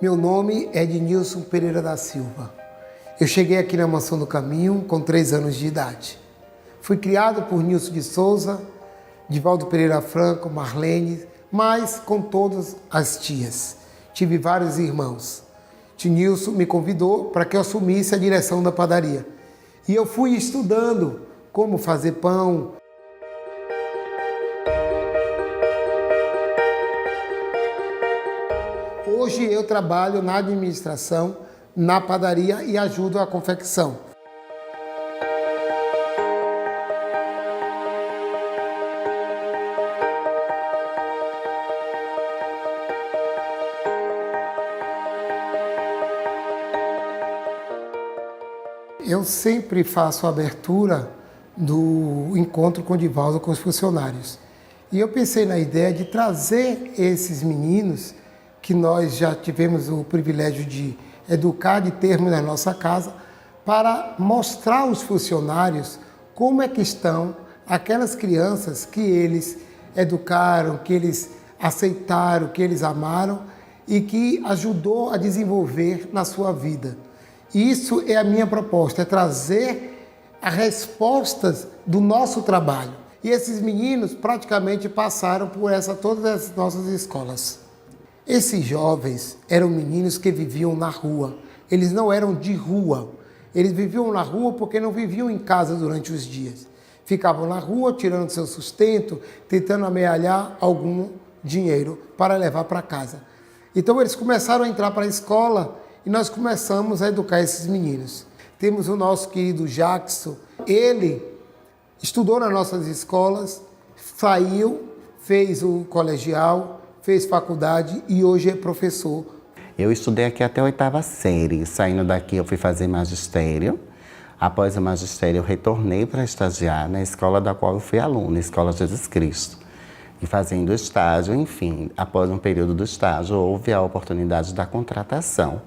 Meu nome é Ednilson Pereira da Silva. Eu cheguei aqui na Mansão do Caminho com 3 anos de idade. Fui criado por Nilson de Souza, Divaldo Pereira Franco, Marlene, mas com todas as tias. Tive vários irmãos. Tio Nilson me convidou para que eu assumisse a direção da padaria. E eu fui estudando como fazer pão. Hoje eu trabalho na administração, na padaria e ajudo a confecção. Eu sempre faço a abertura do encontro com o Divaldo com os funcionários. E eu pensei na ideia de trazer esses meninos que nós já tivemos o privilégio de educar, de termos na nossa casa, para mostrar aos funcionários como é que estão aquelas crianças que eles educaram, que eles aceitaram, que eles amaram e que ajudou a desenvolver na sua vida. Isso é a minha proposta, é trazer as respostas do nosso trabalho. E esses meninos praticamente passaram por todas as nossas escolas. Esses jovens eram meninos que viviam na rua. Eles não eram de rua. Eles viviam na rua porque não viviam em casa durante os dias. Ficavam na rua tirando seu sustento, tentando amealhar algum dinheiro para levar para casa. Então eles começaram a entrar para a escola e nós começamos a educar esses meninos. Temos o nosso querido Jackson. Ele estudou nas nossas escolas, saiu, fez o colegial, fez faculdade e hoje é professor. Eu estudei aqui até a 8ª série. Saindo daqui eu fui fazer magistério. Após o magistério eu retornei para estagiar na escola da qual eu fui aluno, Escola Jesus Cristo. E fazendo estágio, enfim, após um período do estágio houve a oportunidade da contratação.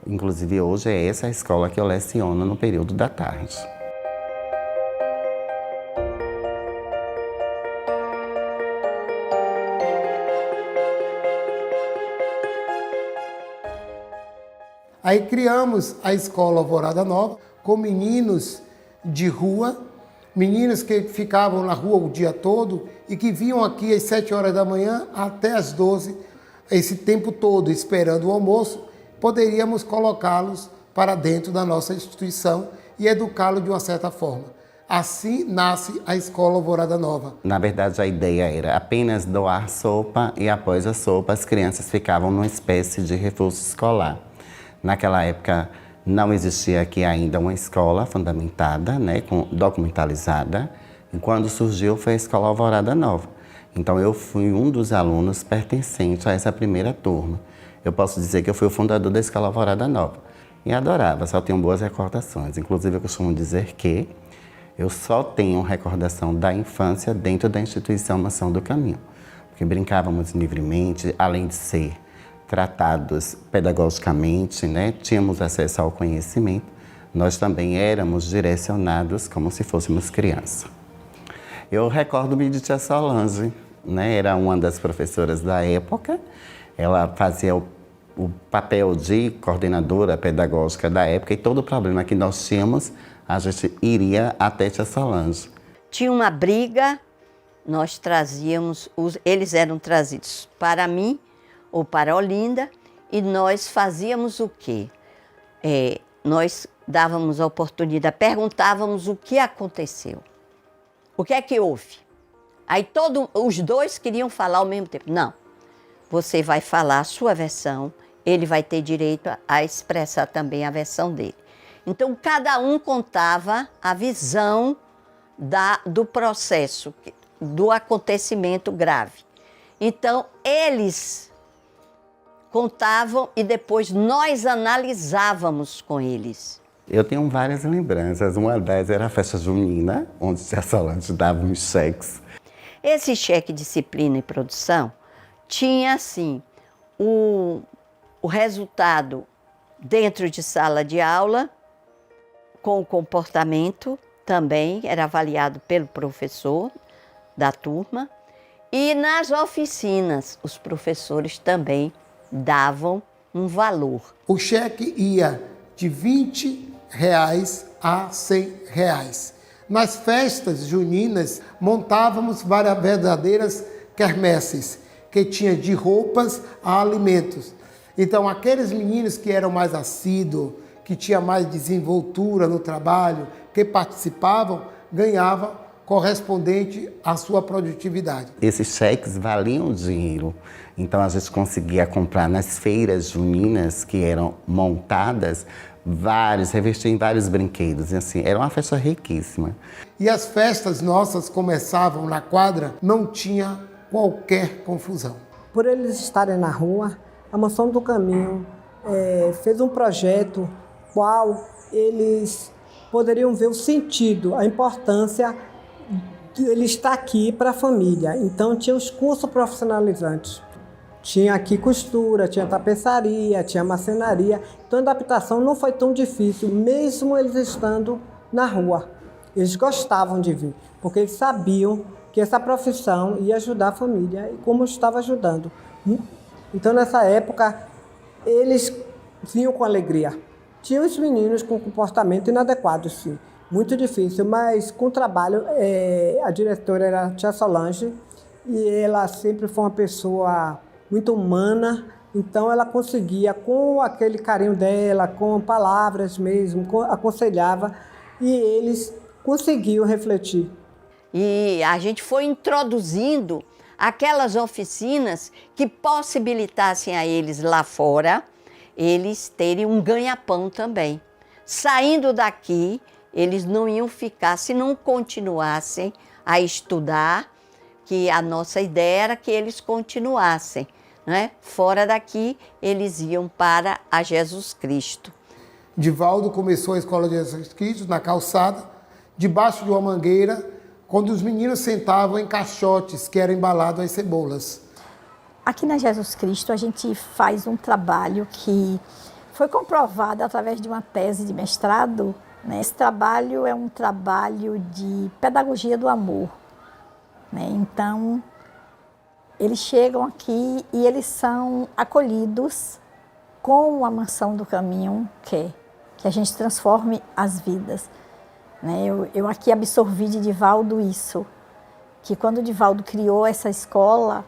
Inclusive hoje é essa a escola que eu leciono no período da tarde. Aí criamos a Escola Alvorada Nova com meninos de rua, meninos que ficavam na rua o dia todo e que vinham aqui às 7 horas da manhã até às 12, esse tempo todo esperando o almoço, poderíamos colocá-los para dentro da nossa instituição e educá-los de uma certa forma. Assim nasce a Escola Alvorada Nova. Na verdade, a ideia era apenas doar sopa e após a sopa as crianças ficavam numa espécie de reforço escolar. Naquela época não existia aqui ainda uma escola fundamentada, né, documentalizada. E quando surgiu foi a Escola Alvorada Nova. Então eu fui um dos alunos pertencentes a essa primeira turma. Eu posso dizer que eu fui o fundador da Escola Alvorada Nova. E adorava, só tenho boas recordações. Inclusive eu costumo dizer que eu só tenho recordação da infância dentro da instituição Mansão do Caminho. Porque brincávamos livremente, além de ser tratados pedagogicamente, né? Tínhamos acesso ao conhecimento, nós também éramos direcionados como se fôssemos criança. Eu recordo-me de tia Solange, né? Era uma das professoras da época, ela fazia o papel de coordenadora pedagógica da época e todo o problema que nós tínhamos, a gente iria até tia Solange. Tinha uma briga, nós trazíamos, eles eram trazidos para mim, ou para Olinda, e nós fazíamos o quê? Nós dávamos a oportunidade, perguntávamos o que aconteceu. O que é que houve? Aí os dois queriam falar ao mesmo tempo. Não, você vai falar a sua versão, ele vai ter direito a expressar também a versão dele. Então, cada um contava a visão do processo, do acontecimento grave. Então, eles contavam e depois nós analisávamos com eles. Eu tenho várias lembranças. Uma delas era a festa junina, onde a Solange dava uns cheques. Esse cheque disciplina e produção tinha, assim, o resultado dentro de sala de aula, com o comportamento também, era avaliado pelo professor da turma. E nas oficinas, os professores também davam um valor. O cheque ia de R$ 20 a R$ 100. Nas festas juninas, montávamos várias verdadeiras quermesses, que tinha de roupas a alimentos. Então, aqueles meninos que eram mais assíduos, que tinham mais desenvoltura no trabalho, que participavam, ganhavam correspondente à sua produtividade. Esses cheques valiam dinheiro. Então, a gente conseguia comprar nas feiras juninas, que eram montadas, revestiam em vários brinquedos. E assim, era uma festa riquíssima. E as festas nossas começavam na quadra, não tinha qualquer confusão. Por eles estarem na rua, a Mansão do Caminho fez um projeto qual eles poderiam ver o sentido, a importância de ele estar aqui para a família. Então tinha os cursos profissionalizantes. Tinha aqui costura, tinha tapeçaria, tinha marcenaria. Então a adaptação não foi tão difícil, mesmo eles estando na rua. Eles gostavam de vir, porque eles sabiam que essa profissão ia ajudar a família e como estava ajudando. Então, nessa época, eles vinham com alegria. Tinha os meninos com comportamento inadequado, sim. Muito difícil, mas com o trabalho, a diretora era a tia Solange, e ela sempre foi uma pessoa muito humana, então ela conseguia, com aquele carinho dela, com palavras mesmo, aconselhava, e eles conseguiam refletir. E a gente foi introduzindo aquelas oficinas que possibilitassem a eles lá fora, eles terem um ganha-pão também. Saindo daqui, eles não iam ficar, se não continuassem a estudar, que a nossa ideia era que eles continuassem, né? Fora daqui, eles iam para a Jesus Cristo. Divaldo começou a escola de Jesus Cristo na calçada, debaixo de uma mangueira, quando os meninos sentavam em caixotes que eram embalados as cebolas. Aqui na Jesus Cristo a gente faz um trabalho que foi comprovado através de uma tese de mestrado, né? Esse trabalho é um trabalho de pedagogia do amor, né? Então, eles chegam aqui e eles são acolhidos com a Mansão do Caminho, que a gente transforme as vidas. Eu aqui absorvi de Divaldo isso, que quando o Divaldo criou essa escola,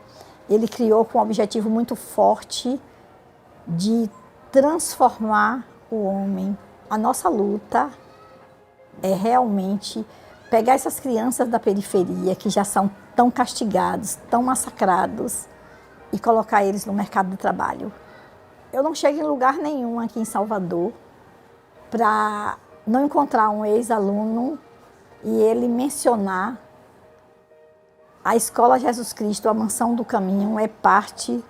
ele criou com um objetivo muito forte de transformar o homem. A nossa luta é realmente pegar essas crianças da periferia, que já são tão castigados, tão massacrados, e colocar eles no mercado de trabalho. Eu não chego em lugar nenhum aqui em Salvador para não encontrar um ex-aluno e ele mencionar a Escola Jesus Cristo, a Mansão do Caminho, é parte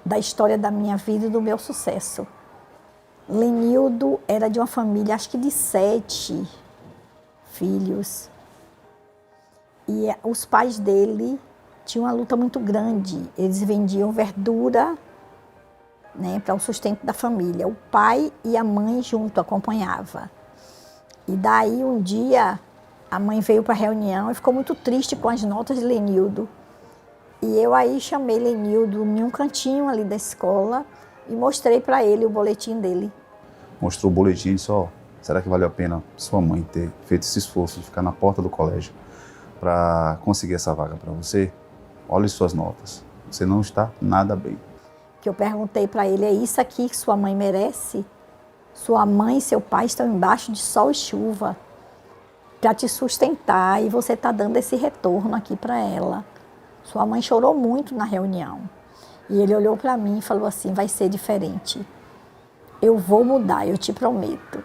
da história da minha vida e do meu sucesso. Lenildo era de uma família, acho que de 7 filhos. E os pais dele tinham uma luta muito grande. Eles vendiam verdura, né, para o sustento da família. O pai e a mãe junto acompanhavam. E daí, um dia, a mãe veio para a reunião e ficou muito triste com as notas de Lenildo. E eu aí chamei Lenildo em um cantinho ali da escola e mostrei para ele o boletim dele. Mostrou o boletim e disse, será que valeu a pena sua mãe ter feito esse esforço de ficar na porta do colégio para conseguir essa vaga para você? Olhe suas notas, você não está nada bem. Que eu perguntei para ele, é isso aqui que sua mãe merece? Sua mãe e seu pai estão embaixo de sol e chuva para te sustentar e você está dando esse retorno aqui para ela. Sua mãe chorou muito na reunião. E ele olhou para mim e falou assim, vai ser diferente. Eu vou mudar, eu te prometo.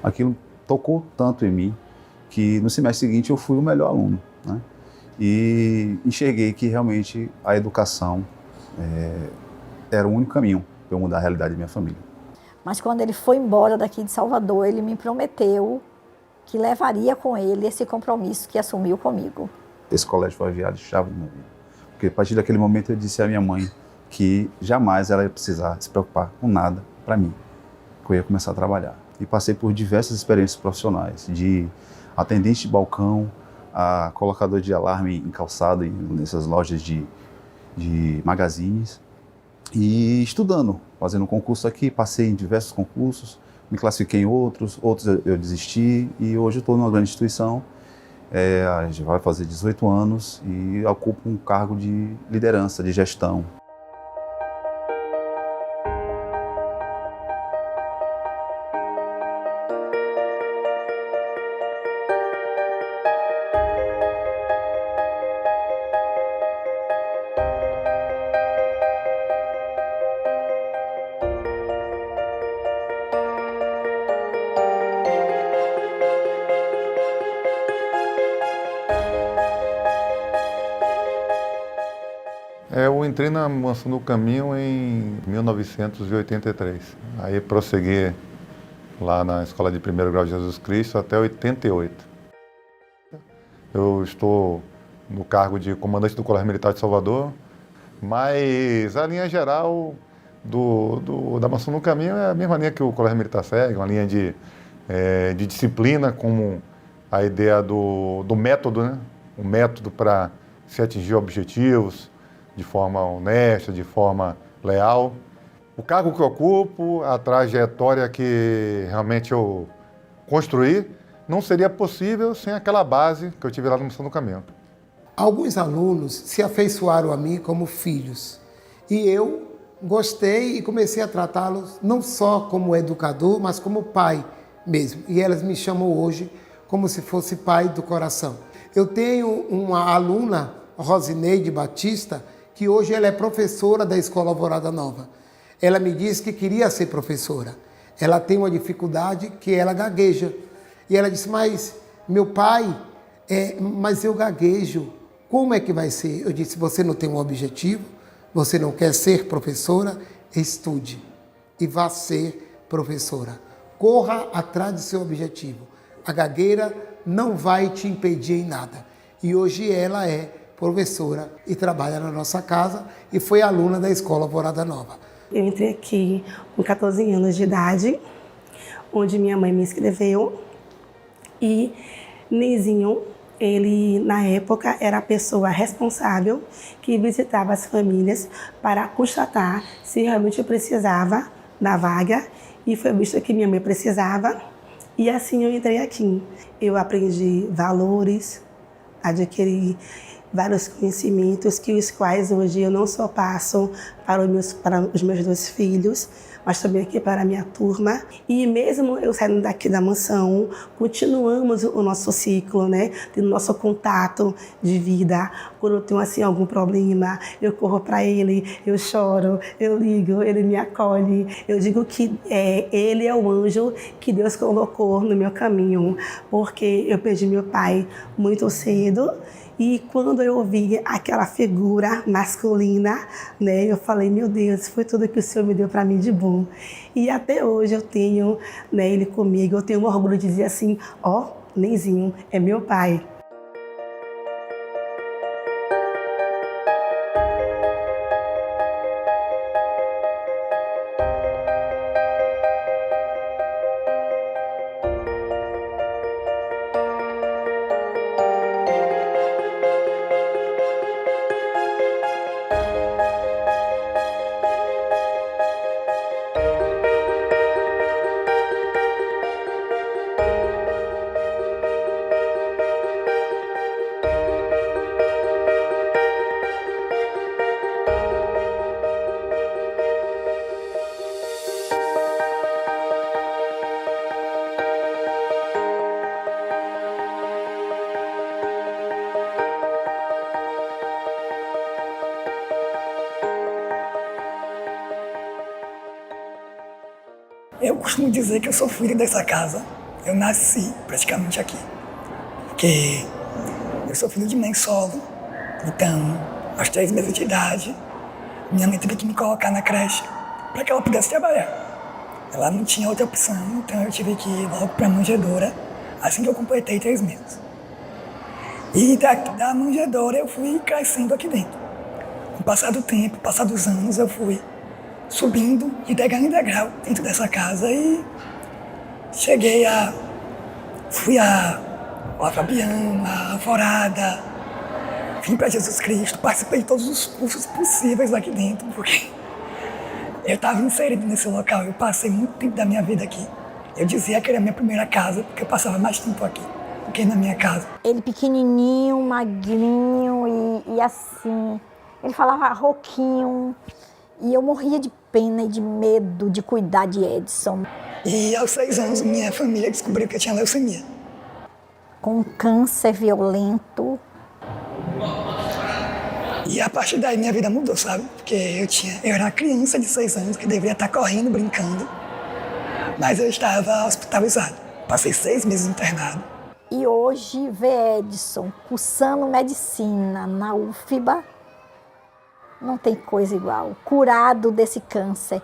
Aquilo tocou tanto em mim que no semestre seguinte eu fui o melhor aluno, né? E enxerguei que realmente a educação era o único caminho para eu mudar a realidade da minha família. Mas quando ele foi embora daqui de Salvador, ele me prometeu que levaria com ele esse compromisso que assumiu comigo. Esse colégio foi a virada de chave da minha vida. Porque a partir daquele momento eu disse à minha mãe que jamais ela ia precisar se preocupar com nada para mim, que eu ia começar a trabalhar. E passei por diversas experiências profissionais, de atendente de balcão, a colocador de alarme em calçada, nessas lojas de magazines, e estudando, fazendo concurso aqui, passei em diversos concursos, me classifiquei em outros eu desisti e hoje estou numa grande instituição, a gente vai fazer 18 anos e ocupo um cargo de liderança, de gestão. Eu entrei na Mansão do Caminho em 1983. Aí prossegui lá na Escola de Primeiro Grau de Jesus Cristo até 88. Eu estou no cargo de comandante do Colégio Militar de Salvador, mas a linha geral da Mansão do Caminho é a mesma linha que o Colégio Militar segue, uma linha de disciplina, como a ideia do método, né? Um método para se atingir objetivos, de forma honesta, de forma leal. O cargo que eu ocupo, a trajetória que realmente eu construí, não seria possível sem aquela base que eu tive lá na Mansão do Caminho. Alguns alunos se afeiçoaram a mim como filhos e eu gostei e comecei a tratá-los não só como educador, mas como pai mesmo. E elas me chamam hoje como se fosse pai do coração. Eu tenho uma aluna, Rosineide Batista, que hoje ela é professora da Escola Alvorada Nova. Ela me disse que queria ser professora. Ela tem uma dificuldade que ela gagueja. E ela disse, mas meu pai, mas eu gaguejo, como é que vai ser? Eu disse, você não tem um objetivo, você não quer ser professora, estude e vá ser professora. Corra atrás do seu objetivo. A gagueira não vai te impedir em nada. E hoje ela é professora e trabalha na nossa casa e foi aluna da Escola Alvorada Nova. Eu entrei aqui com 14 anos de idade, onde minha mãe me inscreveu e Neizinho, ele na época era a pessoa responsável que visitava as famílias para constatar se realmente eu precisava da vaga e foi visto que minha mãe precisava e assim eu entrei aqui. Eu aprendi valores, adquiri vários conhecimentos que os quais hoje eu não só passo para os meus 2 filhos, mas também aqui para a minha turma. E mesmo eu saindo daqui da mansão, continuamos o nosso ciclo, né? Tendo nosso contato de vida. Quando eu tenho assim algum problema, eu corro para ele, eu choro, eu ligo, ele me acolhe. Eu digo que ele é o anjo que Deus colocou no meu caminho, porque eu perdi meu pai muito cedo. E quando eu vi aquela figura masculina, né, eu falei, meu Deus, foi tudo que o Senhor me deu para mim de bom. E até hoje eu tenho, né, ele comigo, eu tenho orgulho de dizer assim, ó, Neizinho é meu pai. Eu costumo dizer que eu sou filho dessa casa. Eu nasci praticamente aqui. Porque eu sou filho de mãe solo. Então, aos 3 meses de idade, minha mãe teve que me colocar na creche para que ela pudesse trabalhar. Ela não tinha outra opção, então eu tive que ir logo para a manjedoura assim que eu completei 3 meses. E da manjedoura eu fui crescendo aqui dentro. Com o passar do tempo, passar dos anos, eu fui subindo de degrau em degrau dentro dessa casa e fui a Fabiano, a Alvorada, vim para Jesus Cristo, participei de todos os cursos possíveis aqui dentro, porque Eu estava inserido nesse local, eu passei muito tempo da minha vida aqui. Eu dizia que era a minha primeira casa, porque eu passava mais tempo aqui do que na minha casa. Ele pequenininho, magrinho e assim, ele falava rouquinho. E eu morria de pena e de medo de cuidar de Edson. E aos 6 anos, minha família descobriu que eu tinha leucemia. Com um câncer violento. E a partir daí minha vida mudou, sabe? Porque eu era uma criança de 6 anos que deveria estar correndo, brincando. Mas eu estava hospitalizado. Passei 6 meses internado. E hoje ver Edson cursando medicina na UFBA, não tem coisa igual. Curado desse câncer.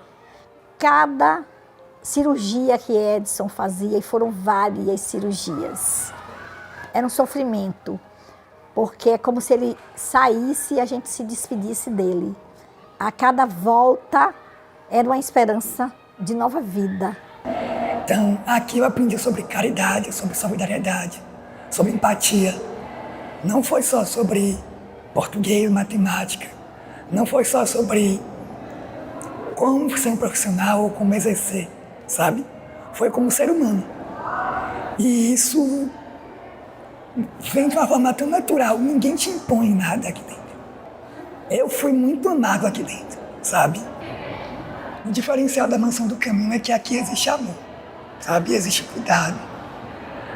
Cada cirurgia que Edson fazia, e foram várias cirurgias, era um sofrimento. Porque é como se ele saísse e a gente se despedisse dele. A cada volta era uma esperança de nova vida. Então, aqui eu aprendi sobre caridade, sobre solidariedade, sobre empatia. Não foi só sobre português, matemática. Não foi só sobre como ser um profissional ou como exercer, sabe? Foi como ser humano. E isso vem de uma forma tão natural, ninguém te impõe nada aqui dentro. Eu fui muito amado aqui dentro, sabe? O diferencial da Mansão do Caminho é que aqui existe amor, sabe? Existe cuidado.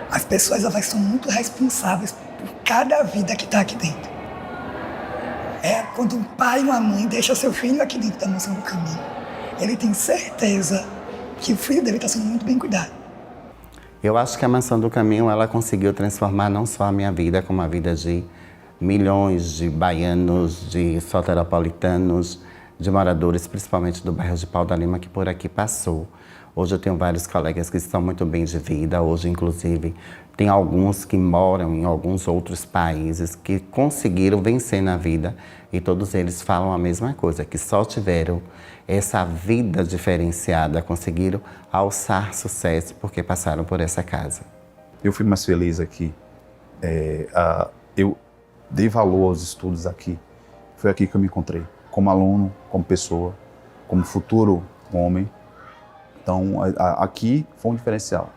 As pessoas, elas são muito responsáveis por cada vida que está aqui dentro. É quando um pai ou uma mãe deixa seu filho aqui dentro da Mansão do Caminho, ele tem certeza que o filho dele está sendo muito bem cuidado. Eu acho que a Mansão do Caminho, ela conseguiu transformar não só a minha vida, como a vida de milhões de baianos, de soteropolitanos, de moradores, principalmente do bairro de Pau da Lima, que por aqui passou. Hoje eu tenho vários colegas que estão muito bem de vida. Hoje, inclusive, tem alguns que moram em alguns outros países que conseguiram vencer na vida. E todos eles falam a mesma coisa, que só tiveram essa vida diferenciada, conseguiram alçar sucesso porque passaram por essa casa. Eu fui mais feliz aqui. Eu dei valor aos estudos aqui. Foi aqui que eu me encontrei, como aluno, como pessoa, como futuro homem. Então, aqui foi um diferencial.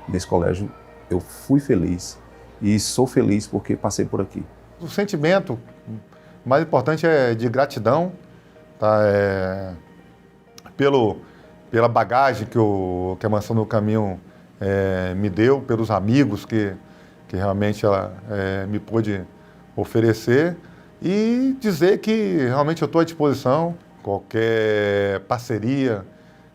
Nesse colégio, eu fui feliz e sou feliz porque passei por aqui. O sentimento mais importante é de gratidão, tá? Pela bagagem que a Mansão do Caminho me deu, pelos amigos que realmente ela me pôde oferecer, e dizer que realmente eu estou à disposição, qualquer parceria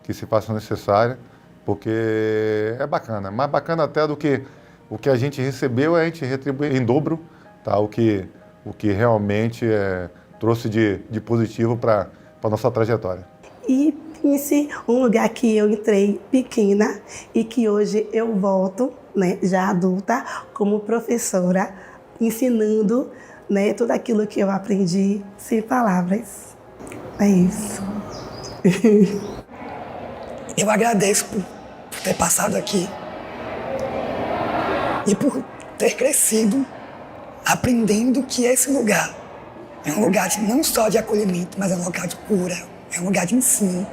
que se faça necessária, porque é bacana, mais bacana até do que o que a gente recebeu, a gente retribui em dobro, tá? O que realmente trouxe de positivo para a nossa trajetória. E pense um lugar que eu entrei pequena e que hoje eu volto, né, já adulta, como professora, ensinando, né, tudo aquilo que eu aprendi sem palavras. É isso. Eu agradeço por ter passado aqui e por ter crescido aprendendo que esse lugar é um lugar não só de acolhimento, mas é um local de cura, é um lugar de ensino.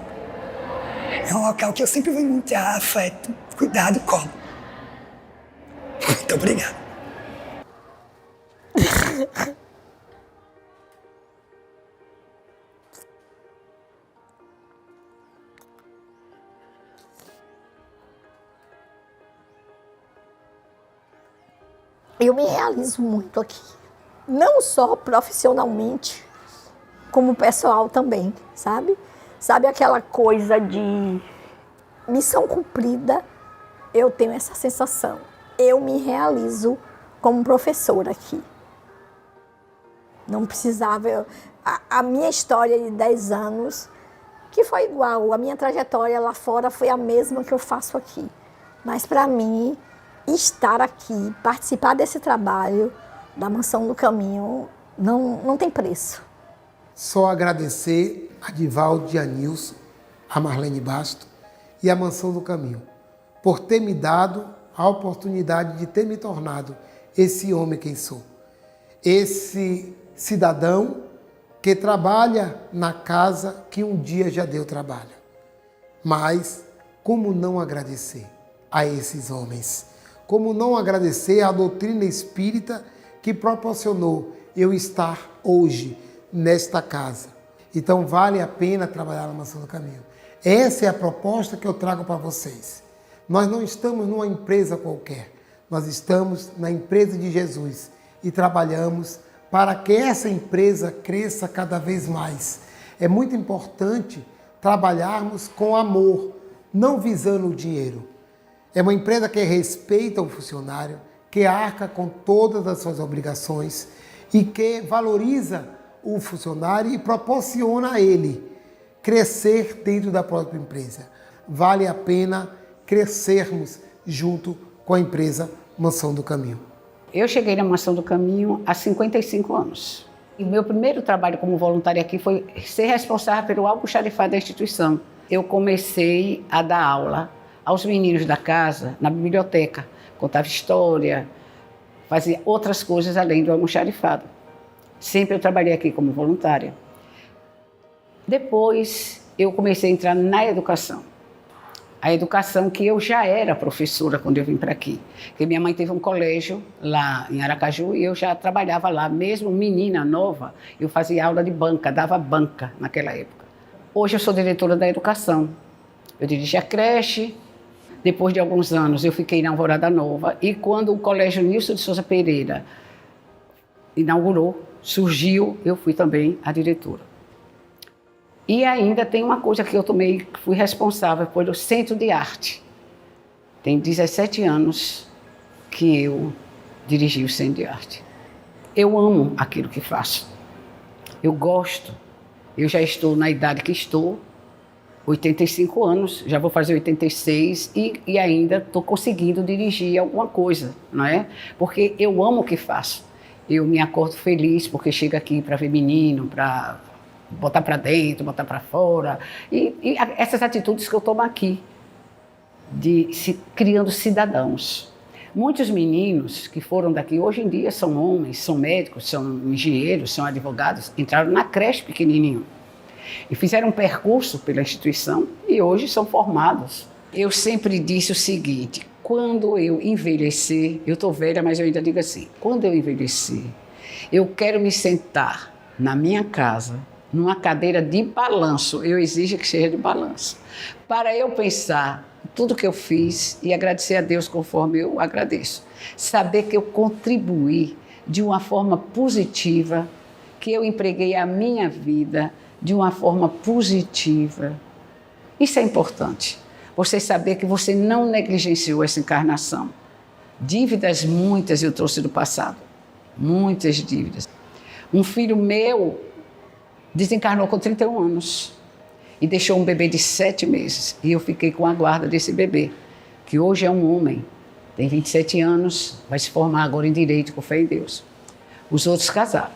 É um local que eu sempre vou encontrar afeto, cuidado e colo. Muito obrigado. Eu me realizo muito aqui, não só profissionalmente, como pessoal também, sabe? Sabe aquela coisa de missão cumprida? Eu tenho essa sensação. Eu me realizo como professora aqui. Não precisava... A minha história de 10 anos, que foi igual, a minha trajetória lá fora foi a mesma que eu faço aqui. Mas para mim, estar aqui, participar desse trabalho da Mansão do Caminho, não tem preço. Só agradecer a Divaldo e a Nilson, a Marlene Basto e a Mansão do Caminho por ter me dado a oportunidade de ter me tornado esse homem quem sou. Esse cidadão que trabalha na casa que um dia já deu trabalho. Mas como não agradecer a esses homens? Como não agradecer à doutrina espírita que proporcionou eu estar hoje nesta casa? Então vale a pena trabalhar na Mansão do Caminho. Essa é a proposta que eu trago para vocês. Nós não estamos numa empresa qualquer, nós estamos na empresa de Jesus e trabalhamos para que essa empresa cresça cada vez mais. É muito importante trabalharmos com amor, não visando o dinheiro. É uma empresa que respeita o funcionário, que arca com todas as suas obrigações e que valoriza o funcionário e proporciona a ele crescer dentro da própria empresa. Vale a pena crescermos junto com a empresa Mansão do Caminho. Eu cheguei na Mansão do Caminho há 55 anos. E o meu primeiro trabalho como voluntária aqui foi ser responsável pelo almoxarifado da instituição. Eu comecei a dar aula aos meninos da casa na biblioteca. Contava história, fazia outras coisas além do almoxarifado. Sempre eu trabalhei aqui como voluntária. Depois eu comecei a entrar na educação. A educação que eu já era professora quando eu vim para aqui. Porque minha mãe teve um colégio lá em Aracaju e eu já trabalhava lá. Mesmo menina nova, eu fazia aula de banca, dava banca naquela época. Hoje eu sou diretora da educação. Eu dirigi a creche. Depois de alguns anos eu fiquei na Alvorada Nova. E quando o Colégio Nilson de Souza Pereira inaugurou, surgiu, eu fui também a diretora. E ainda tem uma coisa que eu fui responsável pelo Centro de Arte. Tem 17 anos que eu dirigi o Centro de Arte. Eu amo aquilo que faço. Eu gosto. Eu já estou na idade que estou, 85 anos, já vou fazer 86 e ainda estou conseguindo dirigir alguma coisa, não é? Porque eu amo o que faço. Eu me acordo feliz porque chego aqui para ver menino, para botar para dentro, botar para fora. E essas atitudes que eu tomo aqui, criando cidadãos. Muitos meninos que foram daqui, hoje em dia são homens, são médicos, são engenheiros, são advogados, entraram na creche pequenininho e fizeram um percurso pela instituição e hoje são formados. Eu sempre disse o seguinte, quando eu envelhecer, eu estou velha, mas eu ainda digo assim, quando eu envelhecer, eu quero me sentar na minha casa, numa cadeira de balanço, eu exijo que seja de balanço, para eu pensar tudo que eu fiz e agradecer a Deus conforme eu agradeço. Saber que eu contribuí de uma forma positiva, que eu empreguei a minha vida de uma forma positiva. Isso é importante. Você saber que você não negligenciou essa encarnação. Dívidas muitas eu trouxe do passado, muitas dívidas. Um filho meu desencarnou com 31 anos e deixou um bebê de 7 meses. E eu fiquei com a guarda desse bebê, que hoje é um homem, tem 27 anos, vai se formar agora em Direito, com fé em Deus. Os outros casaram.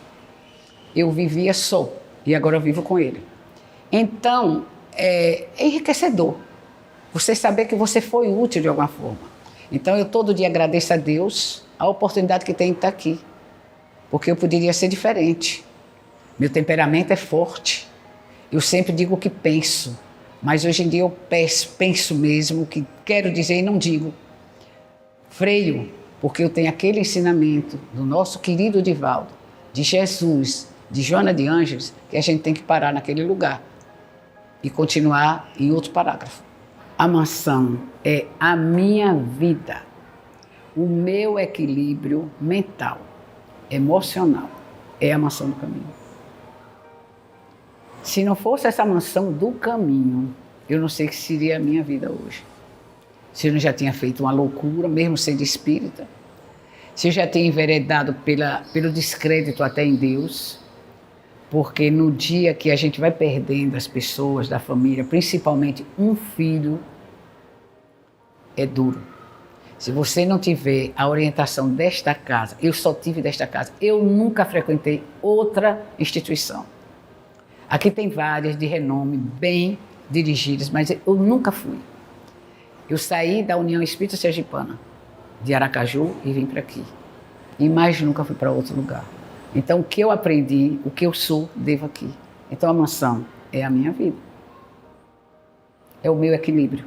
Eu vivia só e agora eu vivo com ele. Então, é enriquecedor você saber que você foi útil de alguma forma. Então, eu todo dia agradeço a Deus a oportunidade que tem de estar aqui, porque eu poderia ser diferente. Meu temperamento é forte. Eu sempre digo o que penso, mas hoje em dia eu penso mesmo o que quero dizer e não digo. Freio, porque eu tenho aquele ensinamento do nosso querido Divaldo, de Jesus, de Joana de Ângeles, que a gente tem que parar naquele lugar e continuar em outro parágrafo. A mansão é a minha vida, o meu equilíbrio mental, emocional, é a Mansão do Caminho. Se não fosse essa Mansão do Caminho, eu não sei o que seria a minha vida hoje. Se eu não já tinha feito uma loucura, mesmo sendo espírita, se eu já tinha enveredado pelo descrédito até em Deus, porque no dia que a gente vai perdendo as pessoas da família, principalmente um filho, é duro. Se você não tiver a orientação desta casa, eu só tive desta casa, eu nunca frequentei outra instituição. Aqui tem várias de renome, bem dirigidas, mas eu nunca fui. Eu saí da União Espírita Sergipana, de Aracaju, e vim para aqui. E mais nunca fui para outro lugar. Então, o que eu aprendi, o que eu sou, devo aqui. Então, a mansão é a minha vida. é o meu equilíbrio.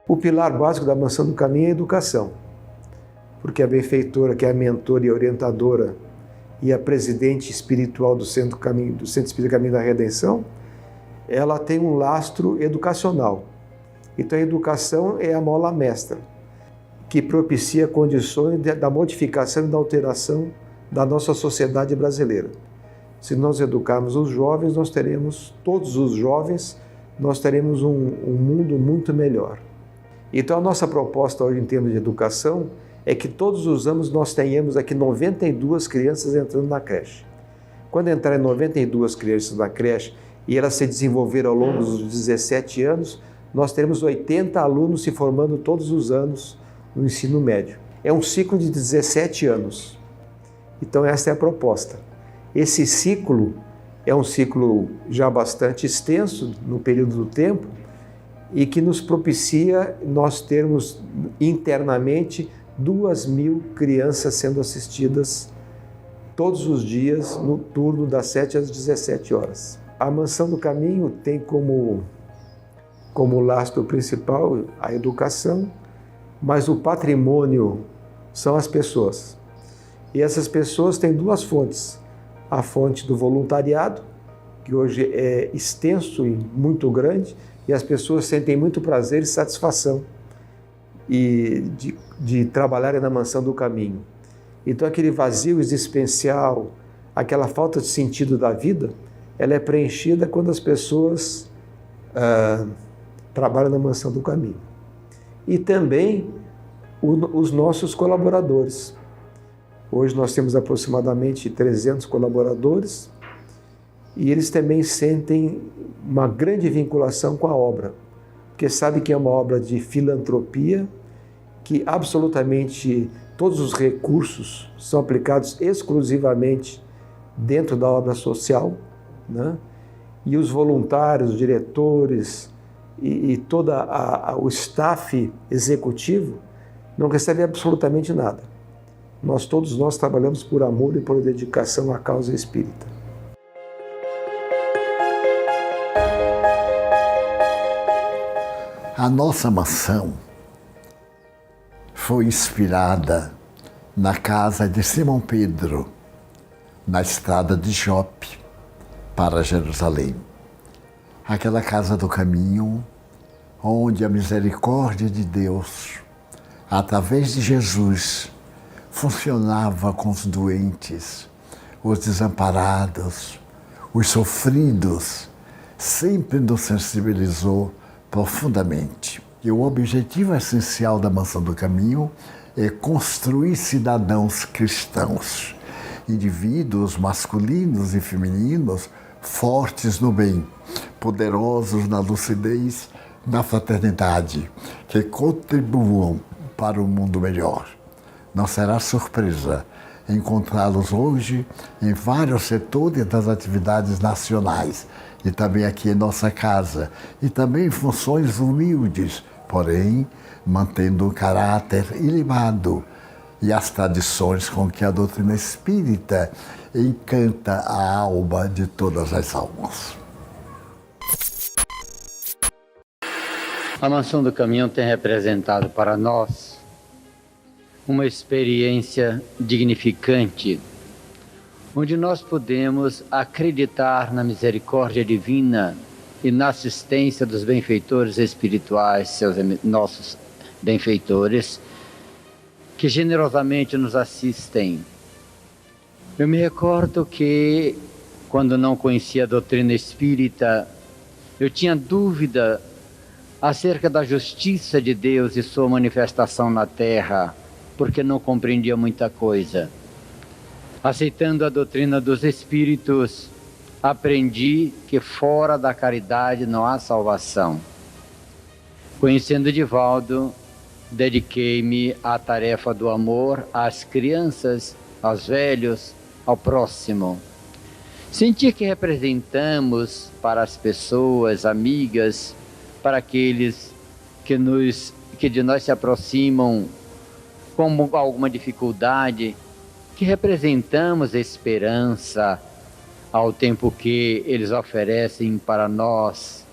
O pilar básico da Mansão do Caminho é a educação, porque a benfeitora, que é a mentora e orientadora e a presidente espiritual do Centro Espírita Caminho da Redenção, ela tem um lastro educacional. Então a educação é a mola mestra, que propicia condições da modificação e da alteração da nossa sociedade brasileira. Se nós educarmos os jovens, nós teremos, todos os jovens, nós teremos um mundo muito melhor. Então a nossa proposta hoje em termos de educação é que todos os anos nós tenhamos aqui 92 crianças entrando na creche. Quando entrarem 92 crianças na creche e elas se desenvolverem ao longo dos 17 anos, nós teremos 80 alunos se formando todos os anos no ensino médio. É um ciclo de 17 anos. Então essa é a proposta. Esse ciclo é um ciclo já bastante extenso no período do tempo e que nos propicia nós termos internamente 2.000 crianças sendo assistidas todos os dias no turno das 7 às 17 horas. A Mansão do Caminho tem como lastro principal a educação, mas o patrimônio são as pessoas. E essas pessoas têm duas fontes. A fonte do voluntariado, que hoje é extenso e muito grande, e as pessoas sentem muito prazer e satisfação de trabalharem na Mansão do Caminho. Então aquele vazio existencial, aquela falta de sentido da vida, ela é preenchida quando as pessoas trabalham na Mansão do Caminho. E também os nossos colaboradores. Hoje nós temos aproximadamente 300 colaboradores e eles também sentem uma grande vinculação com a obra, porque sabem que é uma obra de filantropia, que absolutamente todos os recursos são aplicados exclusivamente dentro da obra social, né? E os voluntários, os diretores e todo o staff executivo não recebem absolutamente nada. Todos nós trabalhamos por amor e por dedicação à causa espírita. A nossa mansão foi inspirada na casa de Simão Pedro, na estrada de Jope para Jerusalém. Aquela casa do caminho, onde a misericórdia de Deus, através de Jesus, funcionava com os doentes, os desamparados, os sofridos, sempre nos sensibilizou profundamente. E o objetivo essencial da Mansão do Caminho é construir cidadãos cristãos, indivíduos masculinos e femininos fortes no bem, poderosos na lucidez, na fraternidade, que contribuam para um mundo melhor. Não será surpresa encontrá-los hoje em vários setores das atividades nacionais e também aqui em nossa casa, e também em funções humildes, porém mantendo o caráter ilibado e as tradições com que a doutrina espírita encanta a alma de todas as almas. A Mansão do Caminho tem representado para nós uma experiência dignificante, onde nós podemos acreditar na misericórdia divina e na assistência dos benfeitores espirituais, nossos benfeitores, que generosamente nos assistem. Eu me recordo que, quando não conhecia a doutrina espírita, eu tinha dúvida acerca da justiça de Deus e sua manifestação na terra, porque não compreendia muita coisa. Aceitando a doutrina dos Espíritos, aprendi que fora da caridade não há salvação. Conhecendo Divaldo, dediquei-me à tarefa do amor às crianças, aos velhos, ao próximo. Senti que representamos para as pessoas, amigas, para aqueles que de nós se aproximam com alguma dificuldade, que representamos a esperança, ao tempo que eles oferecem para nós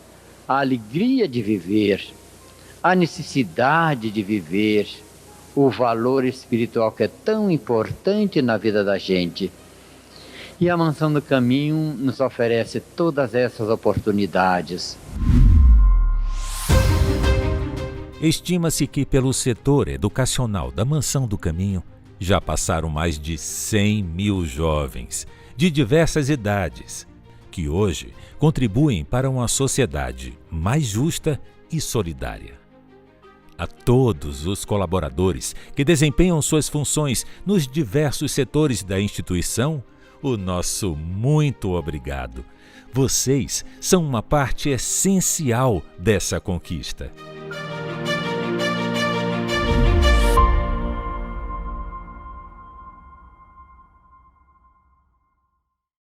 a alegria de viver, a necessidade de viver, o valor espiritual que é tão importante na vida da gente. E a Mansão do Caminho nos oferece todas essas oportunidades. Estima-se que pelo setor educacional da Mansão do Caminho já passaram mais de 100 mil jovens de diversas idades, que hoje contribuem para uma sociedade mais justa e solidária. A todos os colaboradores que desempenham suas funções nos diversos setores da instituição, o nosso muito obrigado. Vocês são uma parte essencial dessa conquista.